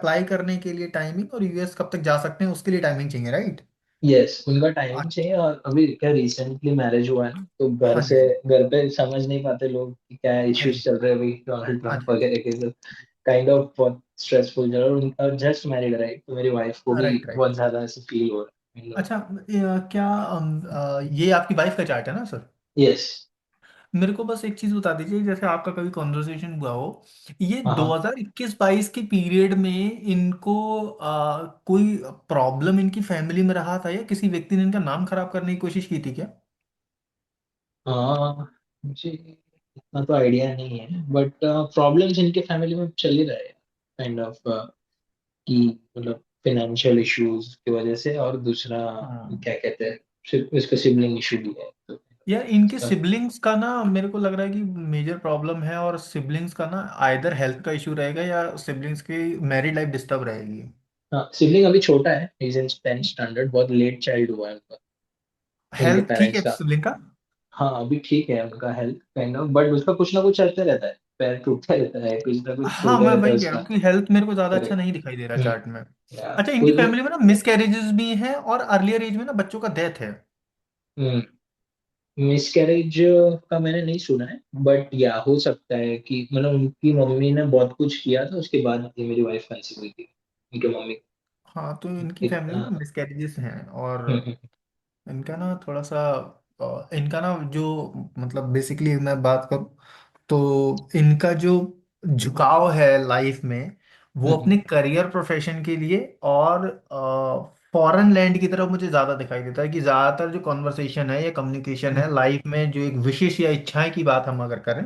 Apply करने के लिए टाइमिंग और यूएस कब तक जा सकते हैं उसके लिए टाइमिंग चाहिए, राइट? यस, उनका टाइमिंग चाहिए। और अभी क्या रिसेंटली मैरिज हुआ है ना, तो हाँ जी, हाँ जी। घर पे समझ नहीं पाते लोग कि क्या हाँ इश्यूज जी, चल रहे हैं अभी डोनाल्ड हाँ ट्रम्प जी। वगैरह के। तो काइंड ऑफ बहुत स्ट्रेसफुल चल रहा है। और उनका जस्ट मैरिड, राइट? तो मेरी वाइफ को भी राइट, राइट। बहुत ज्यादा ऐसे फील हो रहा अच्छा, क्या ये आपकी वाइफ का चार्ट है ना सर? है। यस। मेरे को बस एक चीज बता दीजिए, जैसे आपका कभी कॉन्वर्सेशन हुआ हो, ये हाँ हाँ। 2021-22 के पीरियड में इनको कोई प्रॉब्लम इनकी फैमिली में रहा था, या किसी व्यक्ति ने इनका नाम खराब करने की कोशिश की थी क्या? हाँ, मुझे इतना तो आइडिया नहीं है, बट प्रॉब्लम्स इनके फैमिली में चल ही रहे हैं। काइंड ऑफ कि मतलब फाइनेंशियल इश्यूज की वजह से, और दूसरा हाँ। क्या कहते हैं, इसका सिबलिंग इशू भी है तो यार इनके इसका। सिबलिंग्स का ना मेरे को लग रहा है कि मेजर प्रॉब्लम है, और सिबलिंग्स का ना आइदर हेल्थ का इशू रहेगा या सिबलिंग्स की मैरिड लाइफ डिस्टर्ब रहेगी। हाँ, सिबलिंग अभी छोटा है, इज इन 10th स्टैंडर्ड, बहुत लेट चाइल्ड हुआ है उनका, उनके हेल्थ ठीक पेरेंट्स है का। सिबलिंग का? हाँ, अभी ठीक है उनका हेल्थ काइंड ऑफ, बट उसका कुछ ना कुछ चलते रहता है। पैर टूटता रहता है, कुछ ना कुछ हाँ, चलता मैं रहता है वही कह रहा उसका। हूँ कि हेल्थ मेरे को ज्यादा अच्छा करेक्ट। नहीं दिखाई दे रहा हम्म। चार्ट में। या अच्छा, इनकी कुछ। फैमिली में ना मिस कैरेजेस भी हैं, और अर्लियर एज में ना बच्चों का डेथ है। मिसकैरेज का मैंने नहीं सुना है, बट या हो सकता है कि मतलब उनकी मम्मी ने बहुत कुछ किया था, उसके बाद ये मेरी वाइफ कंसीव हुई थी, उनकी मम्मी। हाँ, तो इनकी फैमिली इतना। में मिस कैरेजेस हैं, और हम्म। इनका ना थोड़ा सा इनका ना जो मतलब बेसिकली मैं बात करूं, तो इनका जो झुकाव है लाइफ में, वो हम्म। अपने करियर प्रोफेशन के लिए और फॉरेन लैंड की तरफ मुझे ज़्यादा दिखाई देता है, कि ज़्यादातर जो कॉन्वर्सेशन है या कम्युनिकेशन हम्म। है लाइफ में, जो एक विशेष या इच्छाएं की बात हम अगर करें,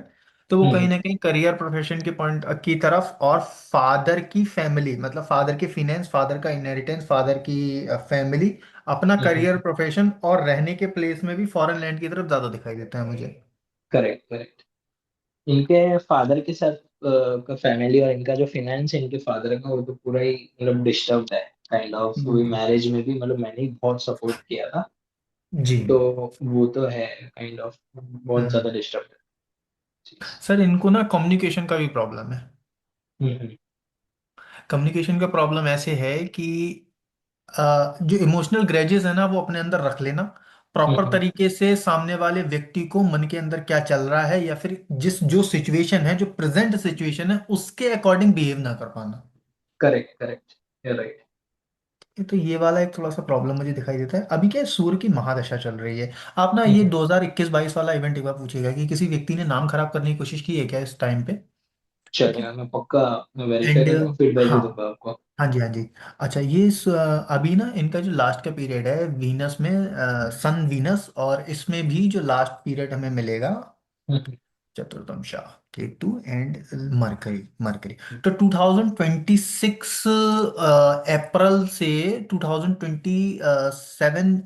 तो वो कहीं हम्म। ना कहीं करियर प्रोफेशन के पॉइंट की तरफ, और फादर की फैमिली, मतलब फादर के फिनेंस, फादर का इनहेरिटेंस, फादर की फैमिली, अपना करियर प्रोफेशन और रहने के प्लेस में भी फॉरेन लैंड की तरफ ज्यादा दिखाई देता है मुझे। Correct correct. इनके फादर के साथ का फैमिली, और इनका जो फाइनेंस है इनके फादर का, वो तो पूरा ही मतलब डिस्टर्ब है। काइंड ऑफ वो हम्म। मैरिज में भी मतलब मैंने ही बहुत सपोर्ट किया था। जी। तो वो तो है काइंड ऑफ बहुत ज्यादा हम्म। डिस्टर्ब है चीज। सर इनको ना कम्युनिकेशन का भी प्रॉब्लम है। हम्म। कम्युनिकेशन का प्रॉब्लम ऐसे है कि जो इमोशनल ग्रजेस है ना वो अपने अंदर रख लेना, प्रॉपर हम्म। तरीके से सामने वाले व्यक्ति को मन के अंदर क्या चल रहा है, या फिर जिस जो सिचुएशन है, जो प्रेजेंट सिचुएशन है, उसके अकॉर्डिंग बिहेव ना कर पाना। Correct correct. राइट। तो ये वाला एक थोड़ा सा प्रॉब्लम मुझे दिखाई देता है। अभी क्या है, सूर्य की महादशा चल रही है। आप ना ये 2021-22 वाला इवेंट एक बार पूछिएगा कि किसी व्यक्ति ने नाम खराब करने की कोशिश की है क्या इस टाइम पे। ठीक है। चलेगा, मैं पक्का मैं वेरीफाई एंड करके फीडबैक दे हाँ, दूंगा आपको। हाँ जी, हाँ जी। अच्छा, ये अभी ना इनका जो लास्ट का पीरियड है वीनस में, सन वीनस, और इसमें भी जो लास्ट पीरियड हमें मिलेगा, हम्म। चतुर्थंशा, केतु एंड मरकरी, मरकरी। तो 2026 अप्रैल से 2027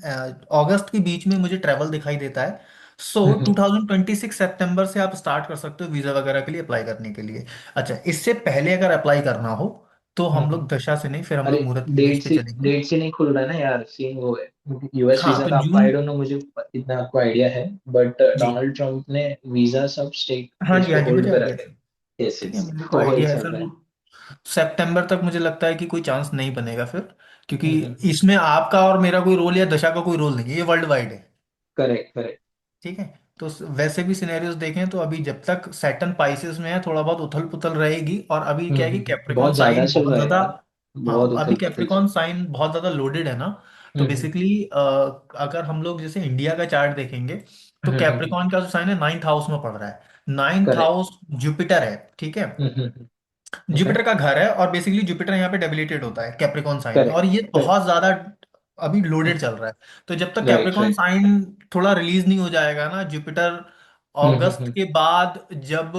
अगस्त के बीच में मुझे ट्रैवल दिखाई देता है। सो हम्म। 2026 सितंबर से आप स्टार्ट कर सकते हो वीज़ा वगैरह के लिए अप्लाई करने के लिए। अच्छा, इससे पहले अगर अप्लाई करना हो तो हम हम्म। लोग दशा से नहीं, फिर हम अरे, लोग मुहूर्त के बेस पे चलेंगे। डेट से नहीं खुल रहा है ना यार, सीन वो है। यूएस हाँ, वीजा तो का आपका जून। आई डोंट नो, मुझे इतना आपको आइडिया है, बट जी। डोनाल्ड ट्रम्प ने वीजा सब स्टेट हाँ उस जी, पे हाँ जी, मुझे होल्ड पे आइडिया रखे। है। यस ठीक है, यस, मेरे को तो वही आइडिया है चल सर। रहा है। सितंबर तक मुझे लगता है कि कोई चांस नहीं बनेगा फिर, क्योंकि हम्म। इसमें आपका और मेरा कोई रोल या दशा का कोई रोल नहीं है, ये वर्ल्ड वाइड है। Correct correct. ठीक है। तो वैसे भी सिनेरियोज देखें तो अभी जब तक सैटर्न पाइसेस में है, थोड़ा बहुत उथल पुथल रहेगी, और अभी क्या है कि कैप्रिकॉन बहुत ज्यादा साइन चल बहुत रहा है ज्यादा। यार, बहुत हाँ, अभी उथल पुथल चल। कैप्रिकॉन साइन बहुत ज्यादा लोडेड है ना। तो हम्म। बेसिकली अगर हम लोग जैसे इंडिया का चार्ट देखेंगे, तो हम्म। कैप्रिकॉन का जो साइन है नाइन्थ हाउस में पड़ रहा है। Ninth correct. हाउस जुपिटर है, ठीक है। ओके। जुपिटर का घर है, और बेसिकली जुपिटर यहाँ पे डेबिलिटेड होता है कैप्रिकॉन साइन में, करेक्ट और ये करेक्ट। बहुत ज्यादा अभी लोडेड चल रहा है। तो जब तक राइट कैप्रिकॉन राइट। साइन थोड़ा रिलीज नहीं हो जाएगा ना, जुपिटर, अगस्त हम्म। के बाद जब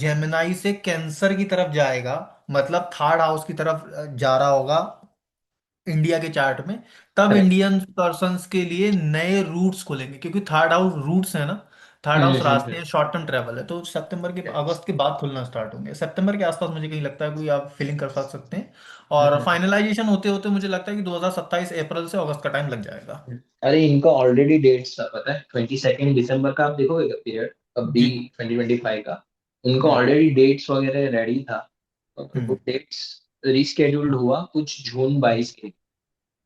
जेमिनाई से कैंसर की तरफ जाएगा, मतलब थर्ड हाउस की तरफ जा रहा होगा इंडिया के चार्ट में, तब करेक्ट। इंडियन पर्सन्स के लिए नए रूट्स खुलेंगे, क्योंकि थर्ड हाउस रूट्स है ना। थर्ड हाउस रास्ते हैं, शॉर्ट टर्म ट्रेवल है, तो सितंबर के अगस्त के बाद खुलना स्टार्ट होंगे, सितंबर के आसपास मुझे कहीं लगता है, कोई आप फीलिंग कर सकते हैं। और फाइनलाइजेशन होते होते मुझे लगता है कि 2027 अप्रैल से अगस्त का टाइम लग जाएगा। अरे, इनका ऑलरेडी डेट्स था पता है, 22 दिसंबर का आप देखोगे पीरियड, अभी जी। 2025 का। उनका हम्म। ऑलरेडी डेट्स वगैरह रेडी था। तो वो हम्म। डेट्स रिस्केड्यूल्ड हुआ कुछ जून हम्म 22 के।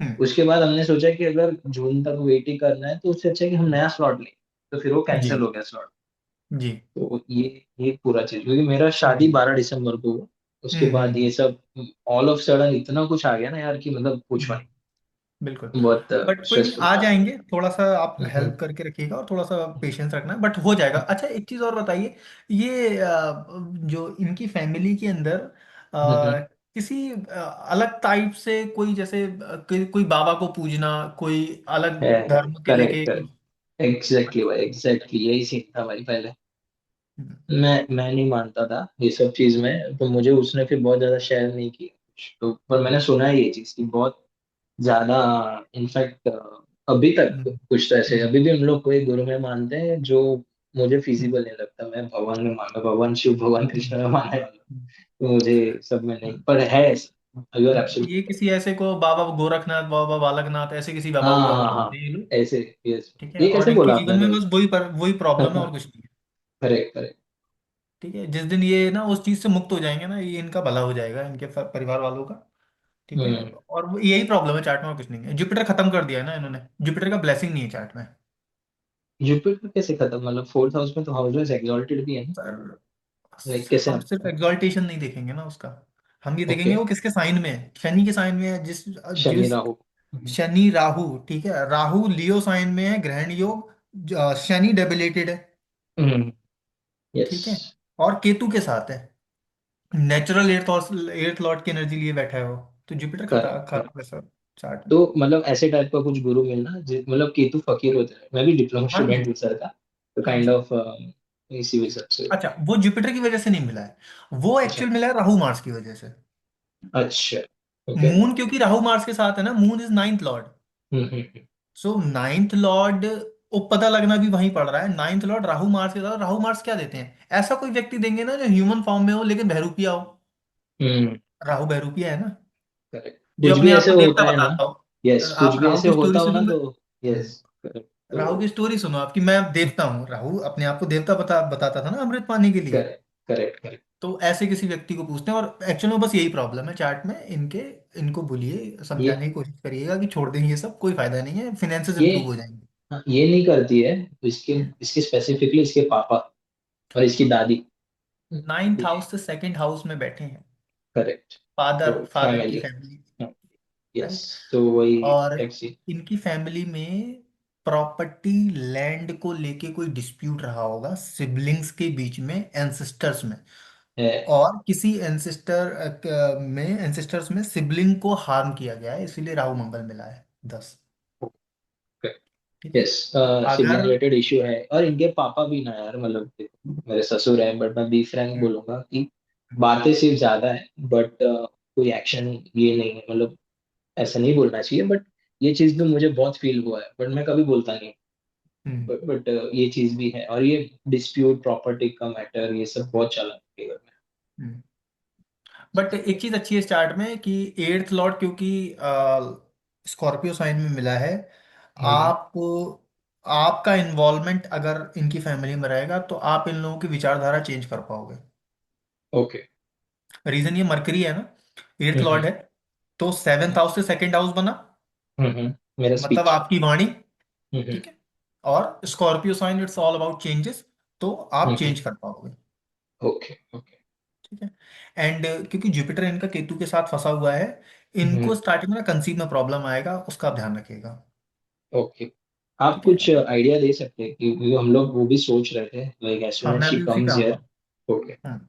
हम्म, उसके बाद हमने सोचा कि अगर जून तक वेट ही करना है तो उससे अच्छा है कि हम नया स्लॉट लें। तो फिर वो जी कैंसिल हो गया स्लॉट। जी। तो ये पूरा चीज, क्योंकि मेरा शादी हम्म 12 दिसंबर को हुआ। उसके बाद हम्म। ये सब ऑल ऑफ सडन इतना कुछ आ गया ना यार, कि मतलब पूछो नहीं। बिल्कुल। बहुत बट कोई नहीं, स्ट्रेसफुल आ था। जाएंगे, थोड़ा सा आप हम्म, हेल्प करके रखिएगा और थोड़ा सा पेशेंस रखना, बट हो जाएगा। अच्छा एक चीज़ और बताइए, ये जो इनकी फैमिली के अंदर हम्म, किसी अलग टाइप से कोई, जैसे कोई बाबा को पूजना, कोई अलग है। धर्म के लेके करेक्ट कुछ। करेक्ट, एग्जैक्टली भाई, एग्जैक्टली यही सीन था भाई पहले। हम्म, मैं नहीं मानता था ये सब चीज में, तो मुझे उसने फिर बहुत ज्यादा शेयर नहीं किया कुछ तो, पर मैंने सुना है ये चीज की बहुत ज्यादा। इनफैक्ट अभी तक हम्म, कुछ तो ऐसे, हम्म, अभी भी हम लोग कोई गुरु में मानते हैं जो मुझे हम्म, फिजिबल नहीं लगता। मैं भगवान में मानता हूँ, भगवान शिव भगवान कृष्ण में मानने वाला हूँ। हम्म, तो मुझे सब में नहीं, हम्म, पर है ऐसा, यू आर ये एब्सोल्युटली। किसी ऐसे को बाबा गोरखनाथ, बाबा बालकनाथ, ऐसे किसी बाबा हाँ को हाँ मानते हाँ, हैं ये लोग। ऐसे। यस। ठीक है, ये और कैसे इनके बोला आपने जीवन में भाई? बस वही प्रॉब्लम है और कुछ नहीं है। Correct correct. ठीक है, जिस दिन ये ना उस चीज से मुक्त हो जाएंगे ना, ये इनका भला हो जाएगा, इनके परिवार वालों का। ठीक है, हम्म। और यही प्रॉब्लम है चार्ट में और कुछ नहीं है। जुपिटर खत्म कर दिया है ना इन्होंने, जुपिटर का ब्लेसिंग नहीं है चार्ट में। जुपिटर कैसे खत्म, मतलब फोर्थ हाउस में तो हाउस वाइज एक्सॉल्टेड भी है ना? सर, लाइक कैसे हम आप? सिर्फ एग्जॉल्टेशन नहीं देखेंगे ना उसका, हम ये ओके। देखेंगे वो किसके साइन में है। शनि के साइन में है, जिस शनि जिस राहु। शनि राहु, ठीक है, राहु लियो साइन में है, ग्रहण योग। शनि डेबिलेटेड है। हम्म। यस। ठीक है, और केतु के साथ है, नेचुरल एर्थ लॉर्ड की एनर्जी लिए बैठा है वो। तो जुपिटर करेक्ट करेक्ट। खराब है सर चार्ट में। तो मतलब ऐसे टाइप का कुछ गुरु मिलना मतलब केतु फकीर होता है, मैं भी डिप्लोमा हाँ जी, स्टूडेंट हूँ सर का। तो हाँ काइंड जी। ऑफ इसी वजह से। अच्छा, वो जुपिटर की वजह से नहीं मिला है, वो अच्छा एक्चुअल मिला है राहु मार्स की वजह से। अच्छा। ओके। मून क्योंकि राहु मार्स के साथ है ना, moon is ninth Lord. Hmm. So ninth Lord, वो पता लगना भी वहीं पड़ रहा है, नाइन्थ लॉर्ड राहु मार्स के साथ। राहु मार्स क्या देते हैं, ऐसा कोई व्यक्ति देंगे ना जो ह्यूमन फॉर्म में हो लेकिन बहरूपिया हो। हम्म। राहु बहरूपिया है ना, करेक्ट, जो कुछ अपने भी आप ऐसे को देवता होता है ना। बताता हो। यस, कुछ आप भी राहु ऐसे की होता स्टोरी हो सुनो ना मैं। तो। यस। करेक्ट राहु तो। की स्टोरी सुनो आपकी, मैं देवता हूँ, राहु अपने आप को देवता बताता था ना अमृत पाने के लिए। Correct correct correct. तो ऐसे किसी व्यक्ति को पूछते हैं, और एक्चुअल में बस यही प्रॉब्लम है चार्ट में इनके। इनको बोलिए, ये समझाने की कोशिश करिएगा कि छोड़ देंगे ये सब, कोई फायदा नहीं है, फिनेंसेस ये इंप्रूव हो जाएंगे। हाँ, ये नहीं करती है। तो इसके इसके स्पेसिफिकली इसके पापा और इसकी दादी। नाइन्थ हाउस से सेकंड हाउस में बैठे हैं, करेक्ट। फादर तो फादर की फैमिली। फैमिली। यस। राइट। तो वही और टैक्सी इनकी फैमिली में प्रॉपर्टी, लैंड को लेके कोई डिस्प्यूट रहा होगा सिबलिंग्स के बीच में, एंसेस्टर्स में। है। और किसी एंसेस्टर्स में सिबलिंग को हार्म किया गया है, इसीलिए राहु मंगल मिला है 10। ठीक है, यस। तो सिबलिंग अगर रिलेटेड इशू है, और इनके पापा भी ना यार, मतलब देखो, मेरे ससुर है, बट मैं बी फ्रैंक हम्म, बोलूंगा कि बातें सिर्फ ज्यादा है, बट कोई एक्शन ये नहीं है, मतलब ऐसा नहीं बोलना चाहिए, बट ये चीज भी मुझे बहुत फील हुआ है, बट मैं कभी बोलता नहीं। हम्म, बट ये चीज भी है, और ये डिस्प्यूट प्रॉपर्टी का मैटर ये सब बहुत चला है घर हम्म। बट एक चीज अच्छी है इस चार्ट में कि एट्थ लॉर्ड क्योंकि स्कॉर्पियो साइन में मिला है, में। आप आपका इन्वॉल्वमेंट अगर इनकी फैमिली में रहेगा तो आप इन लोगों की विचारधारा चेंज कर पाओगे। ओके। रीजन ये मरकरी है ना, एट्थ हम्म लॉर्ड है, तो सेवेंथ हाउस से सेकंड हाउस बना, मेरा मतलब स्पीच। आपकी वाणी। हम्म ठीक है, और Scorpio sign it's all about changes, तो आप हम्म। चेंज कर पाओगे। Okay okay. ठीक है, एंड क्योंकि जुपिटर इनका केतु के साथ फंसा हुआ है, इनको स्टार्टिंग में ना कंसीव में प्रॉब्लम आएगा, उसका आप ध्यान रखिएगा। ओके। आप ठीक है, कुछ आइडिया दे सकते हैं कि हम लोग वो भी सोच रहे थे, लाइक एज हाँ सून एज मैं शी अभी उसी पे कम्स आता हियर। हूँ। ओके। हम्म।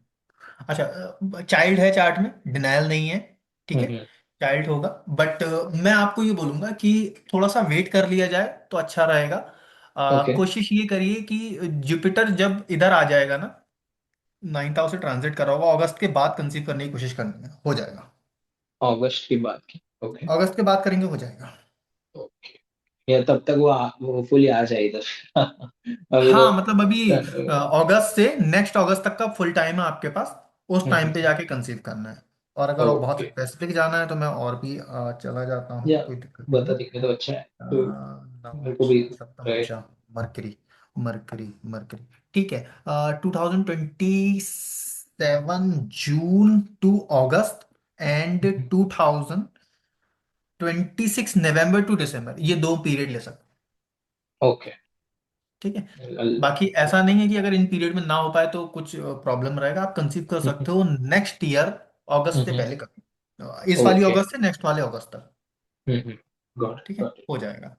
अच्छा, चाइल्ड है चार्ट में, डिनायल नहीं है। ठीक है, हम्म। चाइल्ड होगा, बट मैं आपको ये बोलूंगा कि थोड़ा सा वेट कर लिया जाए तो अच्छा रहेगा। ओके। कोशिश ये करिए कि जुपिटर जब इधर आ जाएगा ना, नाइन्थ हाउस से ट्रांजिट कर रहा होगा, अगस्त के बाद कंसीव करने की कोशिश करनी है, हो जाएगा। अगस्त की बात की। ओके अगस्त के बाद करेंगे, हो जाएगा। ओके। या तब तक वो होपफुली आ जाए इधर। अभी तो हाँ मतलब अभी अगस्त से नेक्स्ट अगस्त तक का फुल टाइम है आपके पास, उस टाइम पे जाके कंसीव करना है। और अगर वो बहुत ओके। स्पेसिफिक जाना है तो मैं और भी चला जाता हूँ, या कोई दिक्कत नहीं बता है। देंगे तो अच्छा है, तो मेरे नवम को भी सप्तम रहे। अच्छा, मरकरी मरकरी मरकरी। ठीक है, 2027 June to August, and 2026 November to December, ये दो पीरियड ले सकते हैं। ओके। ठीक है। बाकी ऐसा नहीं है कि अगर इन पीरियड में ना हो पाए तो कुछ प्रॉब्लम रहेगा, आप कंसीव कर सकते हो नेक्स्ट ईयर अगस्त से पहले कभी, इस वाली ओके। अगस्त से नेक्स्ट वाले अगस्त तक। गॉट ठीक है, गॉट हो जाएगा।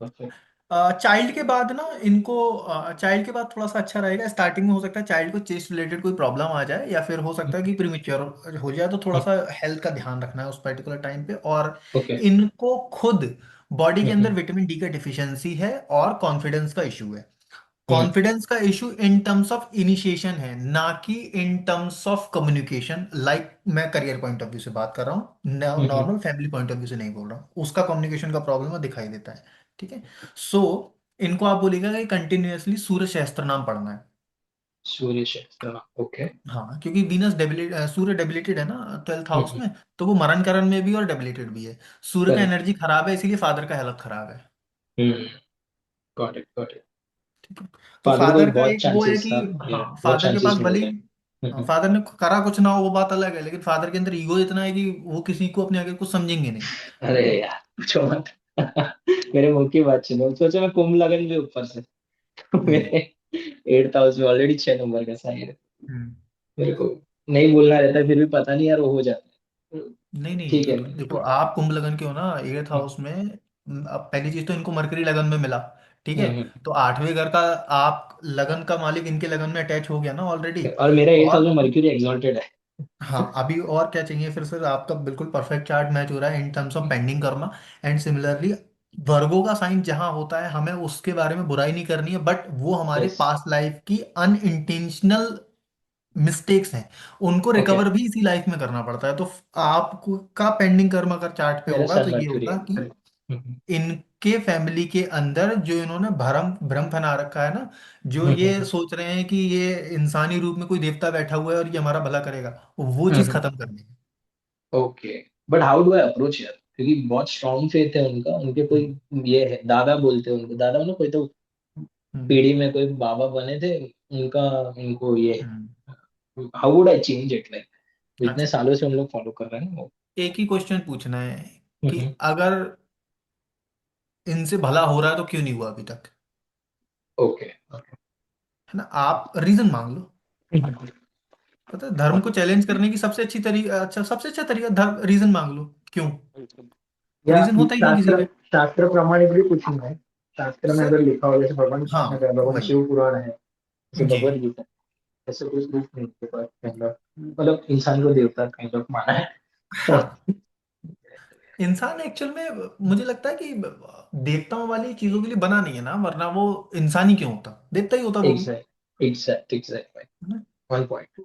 परफेक्ट। चाइल्ड के बाद ना इनको, चाइल्ड के बाद थोड़ा सा अच्छा रहेगा, स्टार्टिंग में हो सकता है चाइल्ड को चेस्ट रिलेटेड कोई प्रॉब्लम आ जाए, या फिर हो सकता है कि प्रीमेच्योर हो जाए, तो थोड़ा सा हेल्थ का ध्यान रखना है उस पर्टिकुलर टाइम पे। और ओके। इनको खुद बॉडी के अंदर विटामिन डी का डिफिशियंसी है और कॉन्फिडेंस का इशू है। कॉन्फिडेंस का issue in terms of initiation है, ना कि इन टर्म्स ऑफ कम्युनिकेशन। लाइक मैं करियर पॉइंट ऑफ व्यू से बात कर रहा हूँ, normal family point of view से नहीं बोल रहा हूँ, उसका कम्युनिकेशन का प्रॉब्लम है, दिखाई देता है। ठीक है। सो इनको आप बोलिएगा कि कंटिन्यूअसली सूर्य सहस्त्र नाम पढ़ना है। सूर्य शस्त्र। ओके। हाँ, क्योंकि वीनस डेबिलिट, सूर्य डेबिलिटेड है ना 12th हाउस में, तो वो मरण करण में भी और डेबिलिटेड भी है। सूर्य का करेक्ट। एनर्जी खराब है, इसीलिए फादर का हेल्थ खराब है। Got it got it. ठीक है। तो फादर को भी फादर का बहुत एक वो है चांसेस कि, था, या हाँ बहुत फादर के पास चांसेस भले मिलते ही, हैं। फादर ने करा कुछ ना हो वो बात अलग है, लेकिन फादर के अंदर ईगो इतना है कि वो किसी को अपने आगे कुछ समझेंगे नहीं। अरे यार पूछो मत। मेरे मुंह की बात सुनो, सोचो मैं कुंभ लगन भी ऊपर से। हम्म। मेरे 8th हाउस में ऑलरेडी 6 नंबर का साइन है। हम्म। मेरे को नहीं बोलना रहता है, फिर भी पता नहीं यार वो हो जाता है। नहीं नहीं, ठीक तो है। देखो आप कुंभ लगन के हो ना 8th हाउस में। अब पहली चीज तो इनको मरकरी लगन में मिला। ठीक है। हम्म, तो 8वें घर का, आप लगन का मालिक इनके लगन में अटैच हो गया ना ऑलरेडी। और मेरा 8th हाउस और में मर्क्यूरी एक्सॉल्टेड है। हाँ, अभी और क्या चाहिए फिर सर, आपका बिल्कुल परफेक्ट चार्ट मैच हो रहा है in terms of pending karma. And similarly Virgo का साइन जहां होता है, हमें उसके बारे में बुराई नहीं करनी है, बट वो हमारे यस। पास्ट लाइफ की अनइंटेंशनल मिस्टेक्स हैं, उनको ओके। रिकवर भी इसी लाइफ में करना पड़ता है। तो आपको का पेंडिंग कर्म अगर चार्ट पे मेरा होगा तो सन ये मर्क्यूरी होगा है, कि करेक्ट। इनके फैमिली के अंदर जो इन्होंने भरम भ्रम फैला रखा है ना, जो ये सोच रहे हैं कि ये इंसानी रूप में कोई देवता बैठा हुआ है और ये हमारा भला करेगा, वो चीज खत्म करनी है। Okay. But how do I approach यार, क्योंकि बहुत स्ट्रॉन्ग फेथ है उनका, उनके कोई हम्म। ये है, दादा बोलते हैं उनको, दादा ना कोई तो हम्म। पीढ़ी में कोई बाबा बने थे उनका, उनको ये hmm. How would I change it, like इतने अच्छा, सालों से हम लोग फॉलो कर रहे हैं ना वो। एक ही क्वेश्चन पूछना है कि हम्म, अगर इनसे भला हो रहा है तो क्यों नहीं हुआ अभी तक। ओके। है ना, आप रीजन मांग लो। पता है, धर्म को चैलेंज करने की सबसे अच्छी तरीका, अच्छा सबसे अच्छा तरीका धर्म, रीजन मांग लो क्यों। या रीजन होता ही नहीं किसी शास्त्र, पे। शास्त्र प्रमाणिक भी कुछ नहीं है। शास्त्र में सर, अगर लिखा हो, जैसे भगवान हाँ कृष्ण का है, भगवान वही, शिव पुराण है, जैसे जी। भगवद गीता है, ऐसे कोई प्रूफ नहीं के पास, मतलब इंसान को देवता काइंड ऑफ माना है। तो हाँ, इंसान एक्चुअल में मुझे लगता है कि देवताओं वाली चीजों के लिए बना नहीं है ना, वरना वो इंसान ही क्यों होता, देवता ही होता वो भी। Exact exact exact. है ना? One point.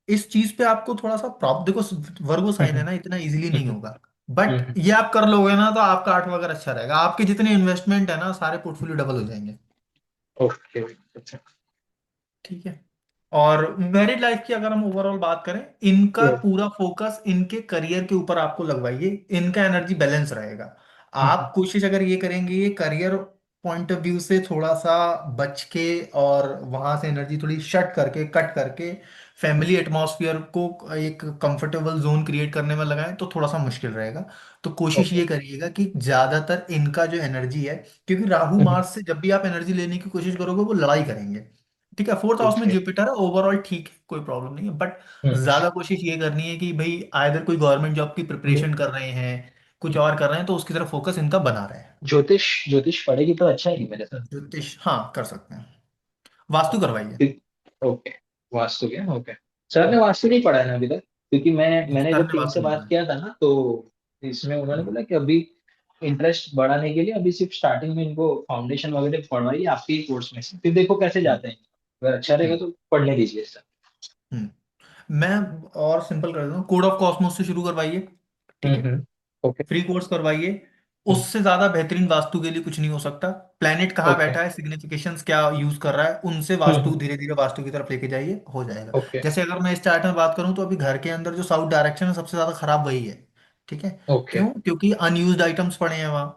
इस चीज पे आपको थोड़ा सा प्रॉप देखो, वर्गो साइन है ना, इतना इजीली नहीं होगा। बट हम्म, ये आप कर लोगे ना तो आपका 8वां अगर अच्छा रहेगा, आपके जितने इन्वेस्टमेंट है ना सारे पोर्टफोलियो डबल हो जाएंगे। ओके। अच्छा। ठीक है। और मैरिड लाइफ की अगर हम ओवरऑल बात करें, इनका यस। पूरा फोकस इनके करियर के ऊपर आपको लगवाइए, इनका एनर्जी बैलेंस रहेगा। आप कोशिश अगर ये करेंगे ये करियर पॉइंट ऑफ व्यू से थोड़ा सा बच के, और वहां से एनर्जी थोड़ी शट करके कट करके फैमिली एटमॉस्फेयर को एक कंफर्टेबल जोन क्रिएट करने में लगाएं, तो थोड़ा सा मुश्किल रहेगा। तो कोशिश ओके। ये करिएगा कि ज्यादातर इनका जो एनर्जी है, क्योंकि राहु मार्स से जब भी आप एनर्जी लेने की कोशिश करोगे वो लड़ाई करेंगे। ठीक है, 4th हाउस में ओके। जुपिटर है, ओवरऑल ठीक है, कोई प्रॉब्लम नहीं है, बट ज्यादा कोशिश ये करनी है कि भाई आइदर कोई गवर्नमेंट जॉब की प्रिपरेशन कर रहे हैं, कुछ और कर रहे हैं, तो उसकी तरफ फोकस इनका बना रहे हैं। ज्योतिष, ज्योतिष पढ़ेगी तो अच्छा ही मेरे साथ। ज्योतिष हाँ कर सकते हैं, वास्तु करवाइए। ओके। वास्तु क्या, ओके। सर ने वास्तु नहीं पढ़ा है ना अभी तक, क्योंकि मैंने सर जब ने टीम से वास्तु नहीं बात पढ़ा। किया था ना, तो इसमें उन्होंने बोला कि अभी इंटरेस्ट बढ़ाने के लिए अभी सिर्फ स्टार्टिंग में इनको फाउंडेशन वगैरह पढ़वाइए आपके ही कोर्स में से, फिर देखो कैसे हम्म। जाते हैं, अगर अच्छा रहेगा हम्म। तो पढ़ने दीजिए सर। मैं और सिंपल कर देता हूँ, कोड ऑफ कॉस्मोस से शुरू करवाइए। ठीक है, ओके। फ्री कोर्स करवाइए। उससे ज्यादा बेहतरीन वास्तु के लिए कुछ नहीं हो सकता। प्लेनेट कहाँ ओके। बैठा है, सिग्निफिकेशंस क्या यूज कर रहा है, उनसे वास्तु धीरे धीरे वास्तु की तरफ लेके जाइए, हो जाएगा। ओके। जैसे अगर मैं इस चार्ट में बात करूं तो अभी घर के अंदर जो साउथ डायरेक्शन है सबसे ज्यादा खराब वही है। ठीक है। ओके। क्यों, क्योंकि अनयूज्ड आइटम्स पड़े हैं वहां।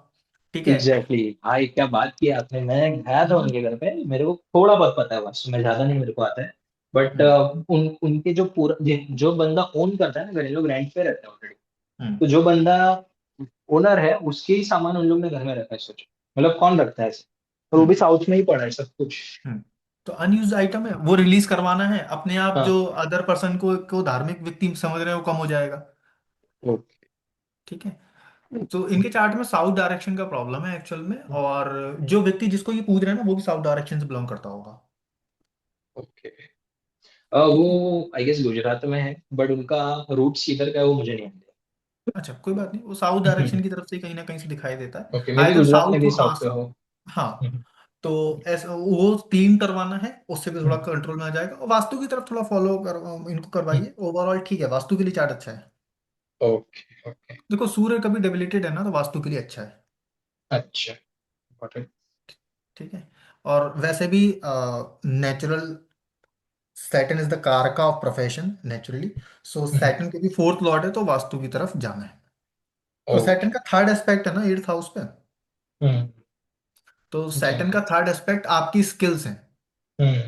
ठीक है। एग्जैक्टली भाई, क्या बात की आपने, मैं गया है था ना? उनके घर पे, मेरे को थोड़ा बहुत पता है, बस मैं ज्यादा नहीं, मेरे को आता है। बट हम्म। उनके जो पूरा जो बंदा ओन करता है ना घर, ये लोग रेंट पे रहते हैं ऑलरेडी। हम्म। तो जो बंदा ओनर है उसके ही सामान उन लोग ने घर में रखा है, सोचो मतलब कौन रखता है ऐसे। और वो भी हम्म। साउथ में ही पड़ा है सब कुछ। हम्म। तो अनयूज आइटम है, वो रिलीज करवाना है अपने आप, हाँ। जो अदर पर्सन को धार्मिक व्यक्ति समझ रहे हैं वो कम हो जाएगा। ओके। ठीक है। तो इनके चार्ट में साउथ डायरेक्शन का प्रॉब्लम है एक्चुअल में, और जो व्यक्ति जिसको ये पूछ रहे हैं ना वो भी साउथ डायरेक्शन से बिलोंग करता होगा। ओके। ठीक है। वो आई गेस गुजरात में है, बट उनका रूट्स किधर का है वो मुझे नहीं अच्छा कोई बात नहीं, वो साउथ आइडिया। डायरेक्शन की तरफ से कहीं ना कहीं से दिखाई देता है। Okay, may be either Gujarat में साउथ भी हो, साउथ पे हो। हाँ। तो ऐसा वो क्लीन करवाना है, उससे भी थोड़ा कंट्रोल में आ जाएगा, और वास्तु की तरफ थोड़ा फॉलो कर इनको करवाइए, ओवरऑल ठीक है, वास्तु के लिए चार्ट अच्छा है। Okay okay. देखो सूर्य कभी डेबिलिटेड है ना, तो वास्तु के लिए अच्छा है। अच्छा। got it। ठीक है। और वैसे भी नेचुरल सैटर्न इज द कारका of profession naturally. So Saturn के भी फोर्थ लॉर्ड है, तो वास्तु की तरफ जाना है। और ओके। सैटर्न का थर्ड एस्पेक्ट है ना एट्थ हाउस पे। हम्म। तो सैटर्न एग्जैक्टली। का थर्ड एस्पेक्ट आपकी स्किल्स हैं। हम्म।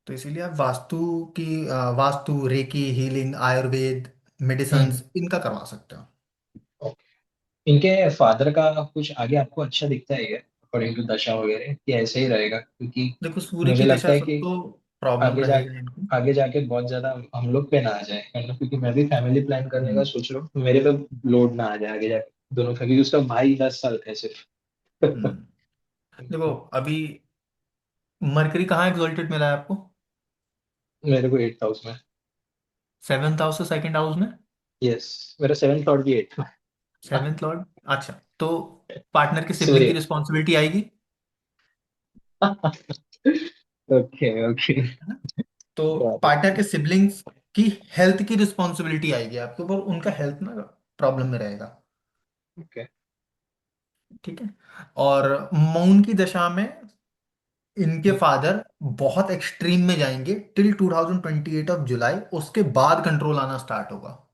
तो इसीलिए आप वास्तु की वास्तु, रेकी, हीलिंग, आयुर्वेद, हम्म। मेडिसन्स इनका करवा सकते हो। ओके। इनके फादर का कुछ आगे आपको अच्छा दिखता है क्या, अकॉर्डिंग टू दशा वगैरह, कि ऐसे ही रहेगा? क्योंकि देखो सूर्य मुझे की लगता दिशा है सब कि तो प्रॉब्लम आगे जा रहेगा इनको। आगे जाके बहुत ज्यादा हम लोग पे ना आ जाए, मतलब क्योंकि मैं भी फैमिली प्लान करने का हम्म। सोच रहा हूँ, तो मेरे पे लोड ना आ जाए आगे जाके दोनों का, क्योंकि उसका भाई 10 साल का है सिर्फ। हम्म। देखो अभी मरकरी कहाँ एग्जॉल्टेड मिला है आपको? मेरे को 8 हाउस में। सेवेंथ हाउस से सेकंड हाउस में। यस। मेरा सेवन लॉर्ड भी 8 में। Seventh Lord. अच्छा, तो पार्टनर के सिबलिंग की सूर्य। रिस्पॉन्सिबिलिटी आएगी। Okay okay. है ना? तो पार्टनर के सिबलिंग्स की हेल्थ की रिस्पॉन्सिबिलिटी आएगी आपके ऊपर, उनका हेल्थ ना प्रॉब्लम में रहेगा। ओके। ठीक है। और मौन की दशा में इनके फादर बहुत एक्सट्रीम में जाएंगे टिल 2028 ऑफ जुलाई, उसके बाद कंट्रोल आना स्टार्ट होगा।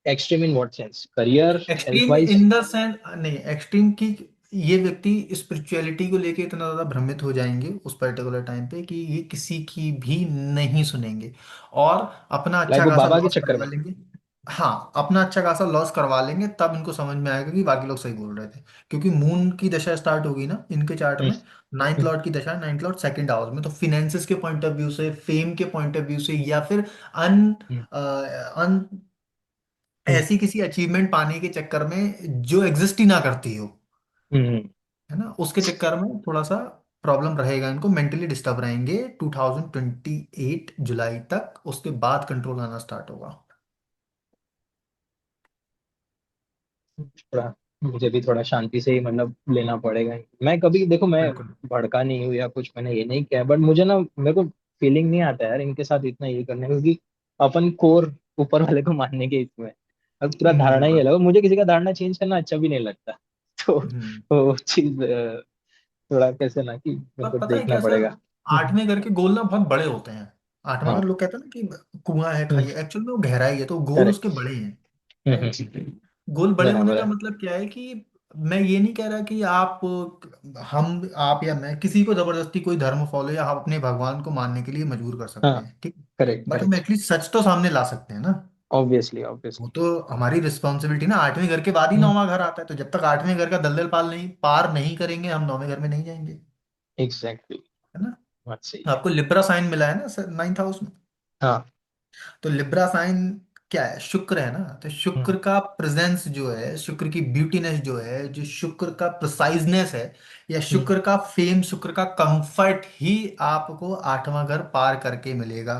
Extreme in what sense, career, health extreme wise? In the sense नहीं, एक्सट्रीम की ये व्यक्ति स्पिरिचुअलिटी को लेके इतना ज्यादा भ्रमित हो जाएंगे उस पर्टिकुलर टाइम पे कि ये किसी की भी नहीं सुनेंगे, और अपना लाइक अच्छा वो खासा बाबा के लॉस चक्कर करवा में? लेंगे। हाँ, अपना अच्छा खासा लॉस करवा लेंगे, तब इनको समझ में आएगा कि बाकी लोग सही बोल रहे थे। क्योंकि मून की दशा स्टार्ट होगी ना इनके चार्ट हम्म। में, नाइन्थ हम्म। लॉर्ड की दशा, नाइन्थ लॉर्ड सेकंड हाउस में, तो फिनेंसिस के पॉइंट ऑफ व्यू से, फेम के पॉइंट ऑफ व्यू से, या फिर अन हम्म। अन हम्म। ऐसी किसी अचीवमेंट पाने के चक्कर में जो एग्जिस्ट ही ना करती हो, हम्म। है ना, उसके चक्कर में थोड़ा सा प्रॉब्लम रहेगा इनको, मेंटली डिस्टर्ब रहेंगे 2028 जुलाई तक, उसके बाद कंट्रोल आना स्टार्ट होगा। थोड़ा मुझे भी थोड़ा शांति से ही मतलब लेना पड़ेगा। मैं कभी देखो, मैं बिल्कुल। भड़का नहीं हूँ या कुछ मैंने ये नहीं किया, बट मुझे ना, मेरे को फीलिंग नहीं आता यार इनके साथ इतना ये करने का, क्योंकि अपन कोर ऊपर वाले को मानने के इसमें, अब पूरा धारणा ही बिल्कुल। अलग है। मुझे किसी का धारणा चेंज करना अच्छा भी नहीं लगता। तो हम्म। वो चीज थोड़ा कैसे ना, कि मेरे पर को पता है देखना क्या सर, पड़ेगा। आठवें घर के गोल ना बहुत बड़े होते हैं। आठवां घर हाँ। लोग कहते हैं ना कि कुआं है खाई है, एक्चुअल में वो गहराई है, तो गोल उसके करेक्ट। बड़े हैं। राइट। हम्म। गोल बड़े होने बराबर का है। मतलब क्या है कि मैं ये नहीं कह रहा कि आप या मैं किसी को जबरदस्ती कोई धर्म फॉलो या हम अपने भगवान को मानने के लिए मजबूर कर सकते हाँ। हैं, ठीक। करेक्ट बट हम करेक्ट। एटलीस्ट सच तो सामने ला सकते हैं ना। ऑब्वियसली वो ऑब्वियसली। तो हमारी रिस्पॉन्सिबिलिटी ना, आठवें घर के बाद ही नौवां घर आता है, तो जब तक आठवें घर का दलदल पार नहीं करेंगे, हम नौवें घर में नहीं जाएंगे। एग्जैक्टली। है ना। बात सही है। आपको लिब्रा साइन मिला है ना नाइन्थ हाउस में। हाँ। तो लिब्रा साइन क्या है, शुक्र है ना, तो हम्म। शुक्र का प्रेजेंस जो है, शुक्र की ब्यूटीनेस जो है, जो शुक्र का प्रिसाइजनेस है, या हम्म। शुक्र का फेम, शुक्र का कंफर्ट ही आपको आठवां घर पार करके मिलेगा।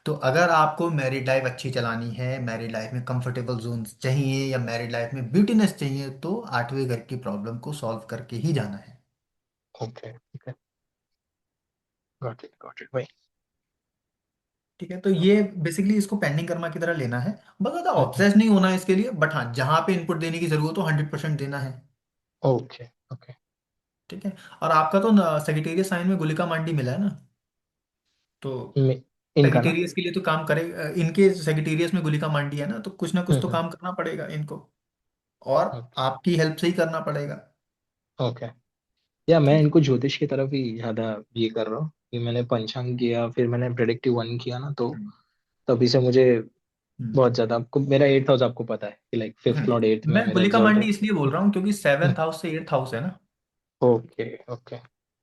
तो अगर आपको मैरिड लाइफ अच्छी चलानी है, मैरिड लाइफ में कंफर्टेबल जोन चाहिए, या मैरिड लाइफ में ब्यूटीनेस चाहिए, तो आठवें घर की प्रॉब्लम को सॉल्व करके ही जाना है। Okay okay. गॉट इट भाई। ठीक है, तो ये बेसिकली इसको पेंडिंग कर्मा की तरह लेना है। बहुत ज्यादा हम्म। ऑब्सेस नहीं होना है इसके लिए, बट हाँ जहां पे इनपुट देने की जरूरत हो 100% देना है। Okay okay. ठीक है। और आपका तो सेजिटेरियस साइन में गुलिका मांडी मिला है ना, तो इनका ना। सेजिटेरियस के लिए तो काम करे, इनके सेजिटेरियस में गुलिका मांडी है ना, तो कुछ ना कुछ तो हम्म। काम करना पड़ेगा इनको, और ओके आपकी हेल्प से ही करना पड़ेगा। ओके। या मैं ठीक है। इनको ज्योतिष की तरफ ही ज्यादा ये कर रहा हूँ, कि मैंने पंचांग किया, फिर मैंने प्रेडिक्टिव वन किया ना, तो हम्म, तभी से मुझे हम्म, बहुत ज्यादा, आपको मेरा एट्थ हाउस आपको पता है कि लाइक फिफ्थ लॉर्ड एट्थ में मैं मेरा होलिका एग्जॉल्ट है। मंडी इसलिए बोल रहा हूँ क्योंकि सेवेंथ हाउस से एट्थ हाउस है ना। Okay okay.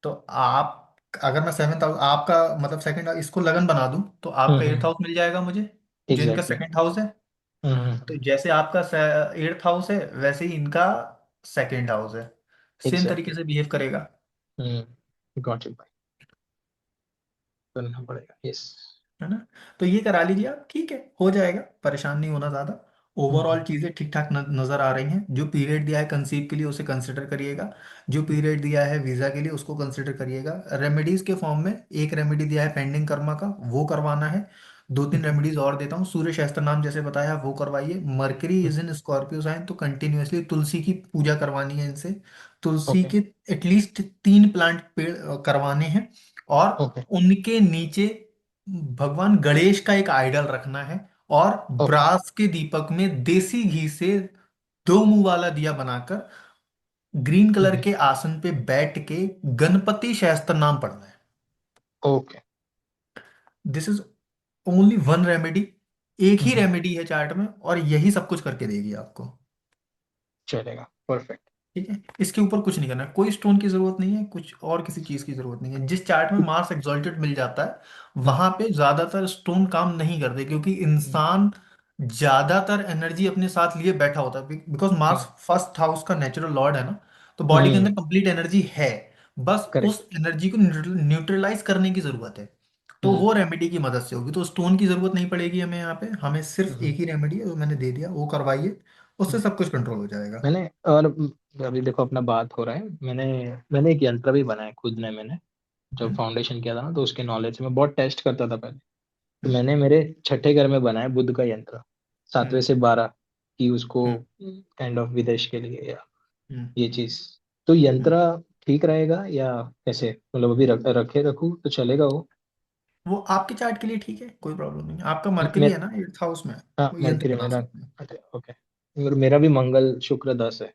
तो आप, अगर मैं सेवेंथ हाउस आपका मतलब सेकंड इसको लगन बना दूं तो आपका एट्थ हम्म। हाउस मिल जाएगा मुझे, जो इनका एग्जैक्टली। सेकंड हाउस है। तो जैसे आपका एट्थ हाउस है वैसे ही इनका सेकंड हाउस है, सेम तरीके एग्जैक्टली। से बिहेव करेगा। गॉट इट भाई, करना पड़ेगा, यस। है ना। तो ये करा लीजिए आप, ठीक है, हो जाएगा, परेशान नहीं होना ज़्यादा। ओवरऑल हम्म। चीज़ें ठीक ठाक नज़र आ रही हैं। जो पीरियड दिया है कंसीव के लिए उसे कंसिडर करिएगा, जो पीरियड दिया है वीज़ा के लिए उसको कंसिडर करिएगा। रेमेडीज़ के फॉर्म में एक रेमेडी दिया है पेंडिंग कर्मा का, वो करवाना है। दो तीन रेमेडीज और देता हूँ, सूर्य सहस्त्र नाम जैसे बताया वो करवाइए। Mercury is in Scorpio sign तो कंटिन्यूअसली तुलसी की पूजा करवानी है इनसे। तुलसी ओके के एटलीस्ट 3 प्लांट पेड़ करवाने हैं। और ओके उनके नीचे भगवान गणेश का एक आइडल रखना है। और ओके ब्रास के दीपक में देसी घी से 2 मुंह वाला दिया बनाकर ग्रीन कलर के आसन पे बैठ के गणपति सहस्त्र नाम पढ़ना है। Okay. This is only one remedy. एक ही रेमेडी है चार्ट में और यही सब कुछ करके देगी आपको। चलेगा, परफेक्ट। ठीक है, इसके ऊपर कुछ नहीं करना है, कोई स्टोन की जरूरत नहीं है, कुछ और किसी चीज की जरूरत नहीं है। जिस चार्ट में मार्स एक्सॉल्टेड मिल जाता है वहां पे ज्यादातर स्टोन काम नहीं करते, क्योंकि इंसान ज्यादातर एनर्जी अपने साथ लिए बैठा होता है, बिकॉज मार्स फर्स्ट हाउस का नेचुरल लॉर्ड है ना। तो बॉडी के अंदर कंप्लीट एनर्जी है, बस उस करेक्ट। एनर्जी को न्यूट्रलाइज करने की जरूरत है। तो वो रेमेडी की मदद से होगी, तो स्टोन की जरूरत नहीं पड़ेगी हमें यहाँ पे। हमें सिर्फ एक ही रेमेडी है, वो मैंने दे दिया, वो करवाइए, उससे सब कुछ कंट्रोल हो जाएगा। मैंने, और अभी देखो अपना बात हो रहा है, मैंने मैंने एक यंत्र भी बनाया खुद ने, मैंने जब हम्म, फाउंडेशन किया था ना, तो उसके नॉलेज से मैं बहुत टेस्ट करता था पहले। तो हम्म, मैंने मेरे छठे घर में बनाया बुद्ध का यंत्र, सातवें हम्म, से 12, कि उसको हम्म, काइंड ऑफ विदेश के लिए, या हम्म, ये चीज। तो हम्म। यंत्र ठीक रहेगा या कैसे, मतलब अभी रखूँ तो चलेगा वो? वो आपके चार्ट के लिए ठीक है, कोई प्रॉब्लम नहीं है। आपका मरकरी मेरे, है ना एट्थ हाउस में, हाँ वो यंत्र मरकरी बना मेरा। सकते हैं। अच्छा ओके। मेरा भी मंगल शुक्र 10 है।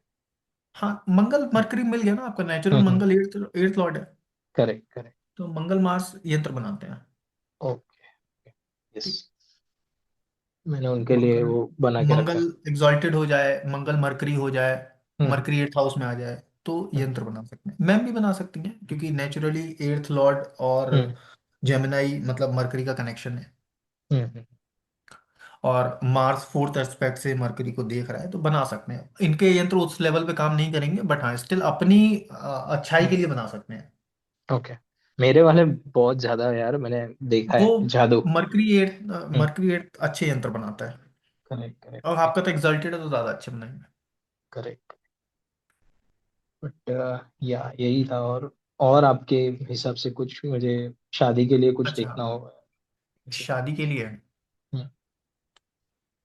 हाँ, मंगल मरकरी मिल गया ना आपका, नेचुरल हम्म। मंगल एट्थ एट्थ लॉर्ड है। Correct correct. तो मंगल मार्स यंत्र बनाते हैं। ओके। यस। ठीक। मैंने उनके लिए मंगल वो बना के रखा मंगल है। एग्जॉल्टेड हो जाए, मंगल मरकरी हो जाए, हम्म। मरकरी एट्थ हाउस में आ जाए, तो हम्म। यंत्र बना सकते हैं। मैम भी बना सकती हैं क्योंकि नेचुरली एट्थ लॉर्ड और हम्म। जेमिनाई मतलब मरकरी का कनेक्शन है। हम्म। और मार्स फोर्थ एस्पेक्ट से मरकरी को देख रहा है, तो बना सकते हैं। इनके यंत्र उस लेवल पे काम नहीं करेंगे, बट हाँ स्टिल अपनी अच्छाई हम्म। के लिए बना सकते हैं। ओके। मेरे वाले बहुत ज्यादा यार, मैंने देखा वो है जादू। हम्म। मरकरी एट अच्छे यंत्र बनाता है। करेक्ट करेक्ट और आपका करेक्ट। तो एग्जल्टेड है तो ज्यादा अच्छे बनाएंगे। करेक्ट। बट या यही था। और आपके हिसाब से कुछ मुझे शादी के लिए कुछ अच्छा, देखना होगा? जी। शादी के लिए। हम्म।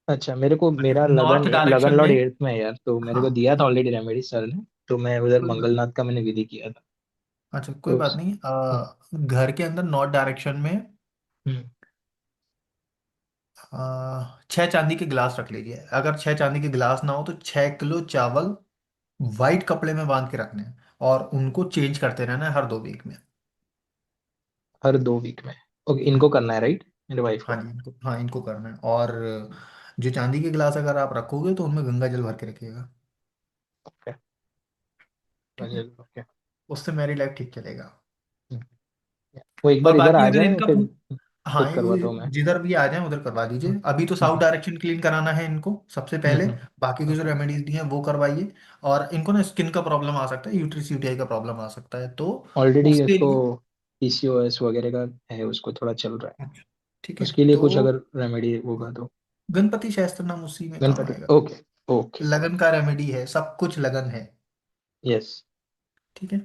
अच्छा, मेरे को अच्छा, मेरा नॉर्थ लगन डायरेक्शन लॉर्ड में। एट्थ में है यार, तो मेरे हाँ, को दिया था हाँ, ऑलरेडी रेमेडी सर ने। तो मैं उधर कोई बात। मंगलनाथ का मैंने विधि किया था। अच्छा, कोई तो बात नहीं। हम्म। घर के अंदर नॉर्थ डायरेक्शन में हम्म। 6 चांदी के गिलास रख लीजिए। अगर 6 चांदी के गिलास ना हो तो 6 किलो चावल वाइट कपड़े में बांध के रखने हैं, और उनको चेंज करते रहना है हर 2 वीक में। हर 2 वीक में? ओके, इनको हम्म, करना है राइट, मेरे वाइफ हाँ को? जी, इनको करना है। और जो चांदी के गिलास अगर आप रखोगे तो उनमें गंगा जल भर के रखिएगा। ओके। ठीक है, ओके। उससे मैरिज लाइफ ठीक चलेगा। वो एक और बार इधर बाकी आ अगर जाए इनका फिर हाँ, खुद करवाता हूँ मैं। जिधर भी आ जाए उधर करवा दीजिए। हम्म। अभी तो साउथ हम्म। डायरेक्शन क्लीन कराना है इनको सबसे पहले। बाकी की जो ओके। रेमेडीज दी हैं वो करवाइए। और इनको ना स्किन का प्रॉब्लम आ सकता है, यूट्रिस यूटीआई का प्रॉब्लम आ सकता है, तो ऑलरेडी उसके उसको लिए। पीसीओएस वगैरह का है, उसको थोड़ा चल रहा है। अच्छा, ठीक है, उसके लिए तो कुछ अगर रेमेडी होगा तो? गणपति शास्त्र नाम उसी में काम गणपति, आएगा। ओके। ओके। लगन का रेमेडी है, सब कुछ लगन है। यस। ठीक है,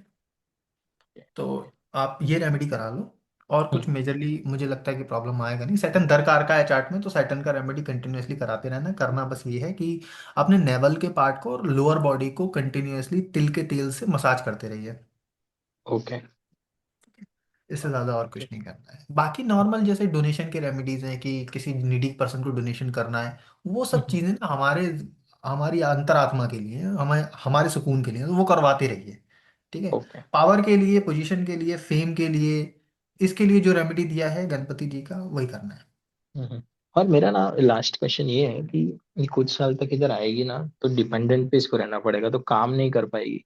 तो आप ये रेमेडी करा लो। और कुछ मेजरली मुझे लगता है कि प्रॉब्लम आएगा नहीं। सैटर्न दरकार का है चार्ट में, तो सैटर्न का रेमेडी कंटिन्यूअसली कराते रहना। करना बस ये है कि अपने नेवल के पार्ट को और लोअर बॉडी को कंटिन्यूअसली तिल के तेल से मसाज करते रहिए। ओके इससे ज़्यादा और कुछ नहीं करना है। बाकी नॉर्मल जैसे डोनेशन के रेमेडीज हैं कि किसी नीडी पर्सन को डोनेशन करना है, वो सब चीज़ें ना हमारे हमारी अंतरात्मा के लिए, हमें हमारे सुकून के लिए, तो वो करवाते रहिए। ठीक है। ओके। पावर के लिए, पोजीशन के लिए, फेम के लिए, इसके लिए जो रेमेडी दिया है गणपति जी का वही करना है। हम्म। और मेरा ना लास्ट क्वेश्चन ये है कि ये कुछ साल तक इधर आएगी ना, तो डिपेंडेंट पे इसको रहना पड़ेगा, तो काम नहीं कर पाएगी।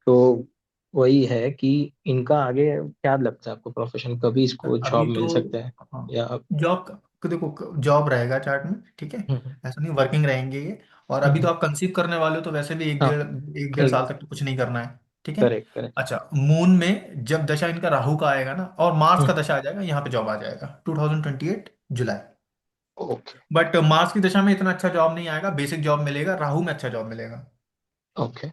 तो वही है कि इनका आगे क्या लगता है आपको, प्रोफेशन कभी इसको अभी जॉब तो मिल सकता है? हाँ, या जॉब को देखो, जॉब रहेगा चार्ट में, ठीक है, हम्म। ऐसा नहीं, वर्किंग रहेंगे ये। और अभी तो हम्म। आप कंसीव करने वाले हो, तो वैसे भी हाँ। एक डेढ़ साल एक। तक तो कुछ नहीं करना है, ठीक है। Correct correct. अच्छा, मून में जब दशा इनका राहु का आएगा ना, और मार्स का हम्म। दशा आ जाएगा, यहाँ पे जॉब आ जाएगा 2028 जुलाई। ओके। बट मार्स की दशा में इतना अच्छा जॉब नहीं आएगा, बेसिक जॉब मिलेगा, राहु में अच्छा जॉब मिलेगा। ओके।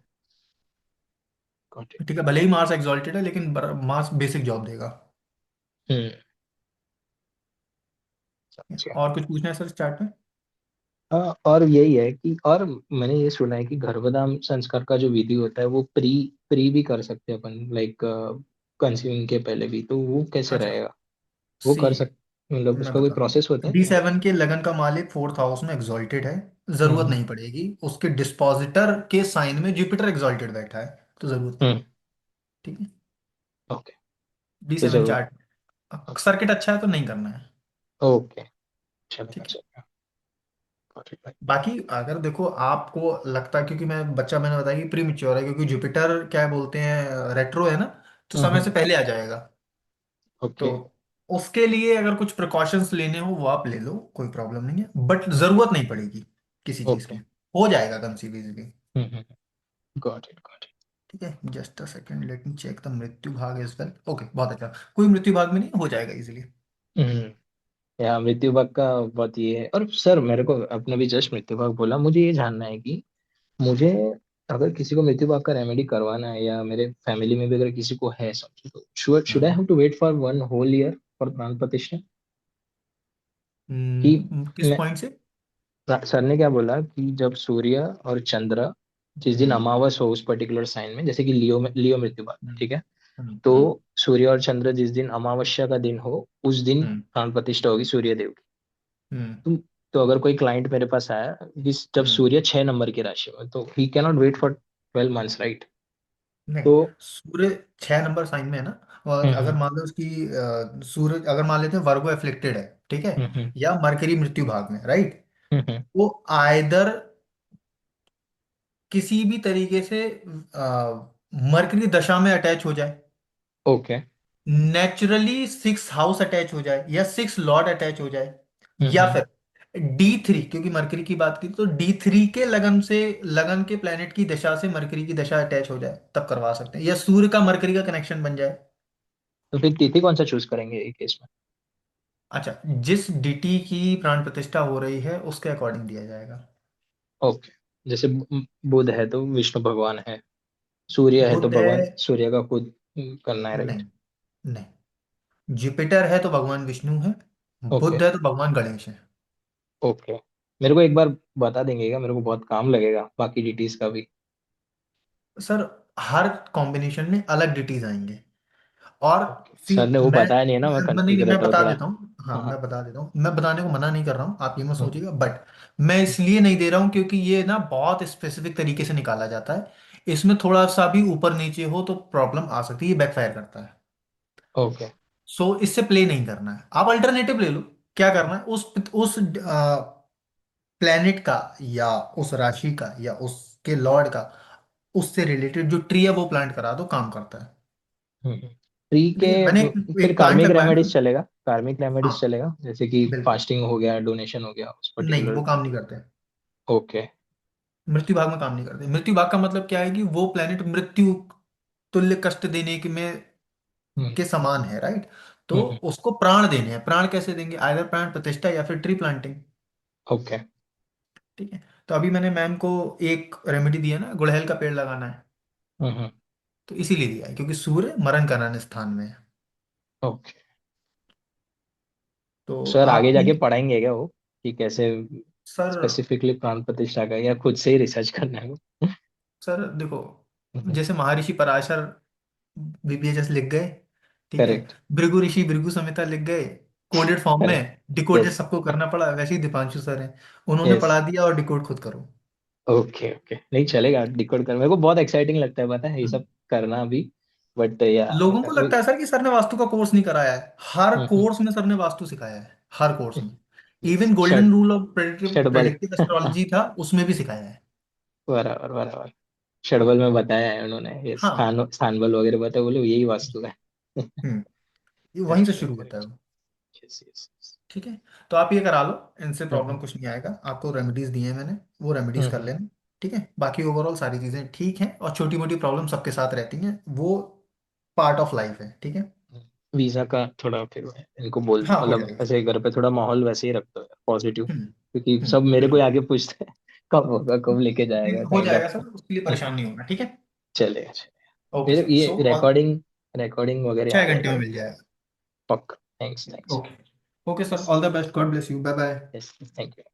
Got it. ठीक है, भले ही मार्स एक्सॉल्टेड है, लेकिन मार्स बेसिक जॉब देगा। हम्म। समझ गया। और कुछ पूछना है सर इस चार्ट में? हाँ, और यही है कि, और मैंने ये सुना है कि गर्भधाम संस्कार का जो विधि होता है वो प्री प्री भी कर सकते हैं अपन, लाइक कंसीविंग के पहले भी, तो वो कैसे अच्छा, रहेगा? वो सी, कर सक मतलब मैं उसका कोई बताता प्रोसेस होता हूँ, है डी क्या? सेवन के लगन का मालिक फोर्थ हाउस में एग्जॉल्टेड है, जरूरत हम्म। नहीं पड़ेगी। उसके डिस्पोजिटर के साइन में जुपिटर एग्जॉल्टेड बैठा है, तो जरूरत नहीं हम्म। है। ठीक है, ओके। डी तो सेवन जरूर। चार्ट, सर्किट अच्छा है तो नहीं करना है। ओके। चलेगा ठीक है। चलेगा। गॉट इट भाई। बाकी अगर देखो आपको लगता है, क्योंकि मैंने बताया कि प्री मिच्योर है, क्योंकि जुपिटर क्या बोलते हैं, रेट्रो है ना, तो समय से हम्म। पहले आ जाएगा। तो ओके। उसके लिए अगर कुछ प्रिकॉशंस लेने हो वो आप ले लो, कोई प्रॉब्लम नहीं है, बट जरूरत नहीं पड़ेगी किसी चीज ओके। की। हो जाएगा conceive easily. Hmm. Got it got it. ठीक है, just a second, let me check the मृत्यु भाग एज वेल। ओके, बहुत अच्छा, कोई मृत्यु भाग में नहीं, हो जाएगा इजीली। हम्म। या मृत्यु भाग का बहुत ये है। और सर मेरे को, आपने भी जस्ट मृत्यु भाग बोला, मुझे ये जानना है कि मुझे अगर किसी को मृत्यु भाग का रेमेडी करवाना है, या मेरे फैमिली में भी अगर किसी को है समझो, तो should I hmm. Have to wait for one whole year for प्राण प्रतिष्ठा? कि किस पॉइंट से? सर ने क्या बोला कि जब सूर्य और चंद्र जिस दिन हम्म। अमावस हो उस पर्टिकुलर साइन में, जैसे कि लियो में, लियो मृत्यु भाग में, हम्म। ठीक है, हम्म। तो हम्म। सूर्य और चंद्र जिस दिन अमावस्या का दिन हो उस दिन हम्म। प्राण प्रतिष्ठा होगी सूर्य देव की। हम्म। तो अगर कोई क्लाइंट मेरे पास आया जिस जब हम्म। सूर्य 6 नंबर की राशि में, तो he can not wait for 12 months, right? नहीं, तो सूर्य 6 नंबर साइन में है ना, और अगर हम्म। मान लो उसकी सूर्य अगर मान लेते हैं वर्गो एफ्लिक्टेड है, ठीक है, हम्म। या मरकरी मृत्यु भाग में, राइट, हम्म। वो आयदर किसी भी तरीके से मरकरी दशा में अटैच हो जाए, okay. Naturally six house attach हो जाए, या सिक्स लॉर्ड अटैच हो जाए, या हम्म। फिर D3, क्योंकि मरकरी की बात की तो D3 के लगन से, लगन के प्लेनेट की दशा से मरकरी की दशा अटैच हो जाए, तब करवा सकते हैं, या सूर्य का मरकरी का कनेक्शन बन जाए। तो फिर तिथि कौन सा चूज करेंगे ये केस में? अच्छा, जिस डीटी की प्राण प्रतिष्ठा हो रही है उसके अकॉर्डिंग दिया जाएगा। ओके। जैसे बुध है तो विष्णु भगवान है, सूर्य है तो बुध है, भगवान सूर्य का खुद करना है, राइट? नहीं, नहीं, जुपिटर है तो भगवान विष्णु है, ओके। बुध है तो भगवान गणेश है। ओके। मेरे को एक बार बता देंगे क्या? मेरे को बहुत काम लगेगा बाकी डिटेल्स का भी। सर, हर कॉम्बिनेशन में अलग डिटीज आएंगे। और ओके, सी, सर ने वो बताया नहीं है ना, मैं नहीं, कंफ्यूज मैं रहता हूँ बता थोड़ा। देता हूँ, हाँ हाँ। मैं बता देता हूँ, मैं बताने को मना नहीं कर रहा हूँ, आप ये मत हम्म। सोचिएगा, बट मैं इसलिए नहीं दे रहा हूँ क्योंकि ये ना बहुत स्पेसिफिक तरीके से निकाला जाता है। इसमें थोड़ा सा भी ऊपर नीचे हो तो प्रॉब्लम आ सकती है, ये बैकफायर करता है। ओके। सो इससे प्ले नहीं करना है, आप अल्टरनेटिव ले लो। क्या करना है, उस प्लेनेट का, या उस राशि का, या उसके लॉर्ड का, उससे रिलेटेड जो ट्री है वो प्लांट करा दो, काम करता है। फ्री के। ठीक है, मैंने फिर एक प्लांट कार्मिक लगवाया ना। रेमेडीज चलेगा? कार्मिक रेमेडीज हाँ, चलेगा, जैसे कि बिल्कुल, फास्टिंग हो गया, डोनेशन हो गया उस नहीं पर्टिकुलर। वो काम नहीं करते। ओके। मृत्यु भाग में काम नहीं करते। मृत्यु भाग का मतलब क्या है कि वो प्लेनेट मृत्यु तुल्य कष्ट देने के में हम्म। के समान है, राइट। तो हम्म। उसको प्राण देने हैं, प्राण कैसे देंगे, आयदर प्राण प्रतिष्ठा या फिर ट्री प्लांटिंग। ओके। ठीक है, तो अभी मैंने मैम को एक रेमेडी दिया ना, गुड़हल का पेड़ लगाना है, हम्म। तो इसीलिए दिया है क्योंकि सूर्य मरण कराने स्थान में है। ओके। तो सर आगे आप जाके इन, पढ़ाएंगे क्या वो, कि कैसे सर, स्पेसिफिकली प्राण प्रतिष्ठा का, या खुद से ही रिसर्च करना है वो? सर देखो, जैसे महर्षि पराशर बीपीएचएस लिख गए, ठीक है, करेक्ट। भृगु ऋषि भृगु संहिता लिख गए, कोडेड फॉर्म करेक्ट। में, डिकोडेड यस। सबको करना पड़ा, वैसे ही दीपांशु सर हैं, उन्होंने यस। पढ़ा दिया और डिकोड खुद करो। ओके। ओके, नहीं चलेगा डिकोड कर, मेरे को बहुत एक्साइटिंग लगता है, पता है ये हम्म। सब करना भी। बट या लोगों को लगता है सर कि सर ने वास्तु का कोर्स नहीं कराया है, हर कोर्स में सर ने वास्तु सिखाया है, हर कोर्स में। इवन षड गोल्डन रूल ऑफ प्रेडिक्टिव षडबल। प्रेडिक्टिव एस्ट्रोलॉजी था, उसमें भी सिखाया है। बराबर बराबर। षडबल में बताया है उन्होंने, ये हाँ। स्थान बल वगैरह बताया, बोले यही वास्तु है। हम्म। ये वहीं से करेक्ट शुरू होता है करेक्ट। वो। Yes yes. ठीक है। तो आप ये करा लो, इनसे प्रॉब्लम हम्म कुछ नहीं आएगा, आपको रेमेडीज दिए हैं मैंने, वो रेमेडीज कर हम्म लेना। ठीक है, बाकी ओवरऑल सारी चीजें ठीक हैं, और छोटी मोटी प्रॉब्लम सबके साथ रहती हैं, वो पार्ट ऑफ लाइफ है। ठीक है। वीजा का थोड़ा फिर इनको बोल, हाँ, हो मतलब जाएगा ऐसे सर। घर पे थोड़ा माहौल वैसे ही रखते हो पॉजिटिव, क्योंकि सब मेरे को ही बिल्कुल। आगे पूछते हैं कब होगा, कब लेके जाएगा, हो काइंड जाएगा ऑफ। सर, उसके लिए परेशान नहीं होना। ठीक है। चलेगा चलेगा। ओके फिर सर, ये सो ऑल। रिकॉर्डिंग, रिकॉर्डिंग वगैरह आ 6 घंटे जाएगा में right? मिल जाएगा। पक्का। Thanks thanks. Okay. Okay sir, all the best, God bless you, bye bye. Yes thank you.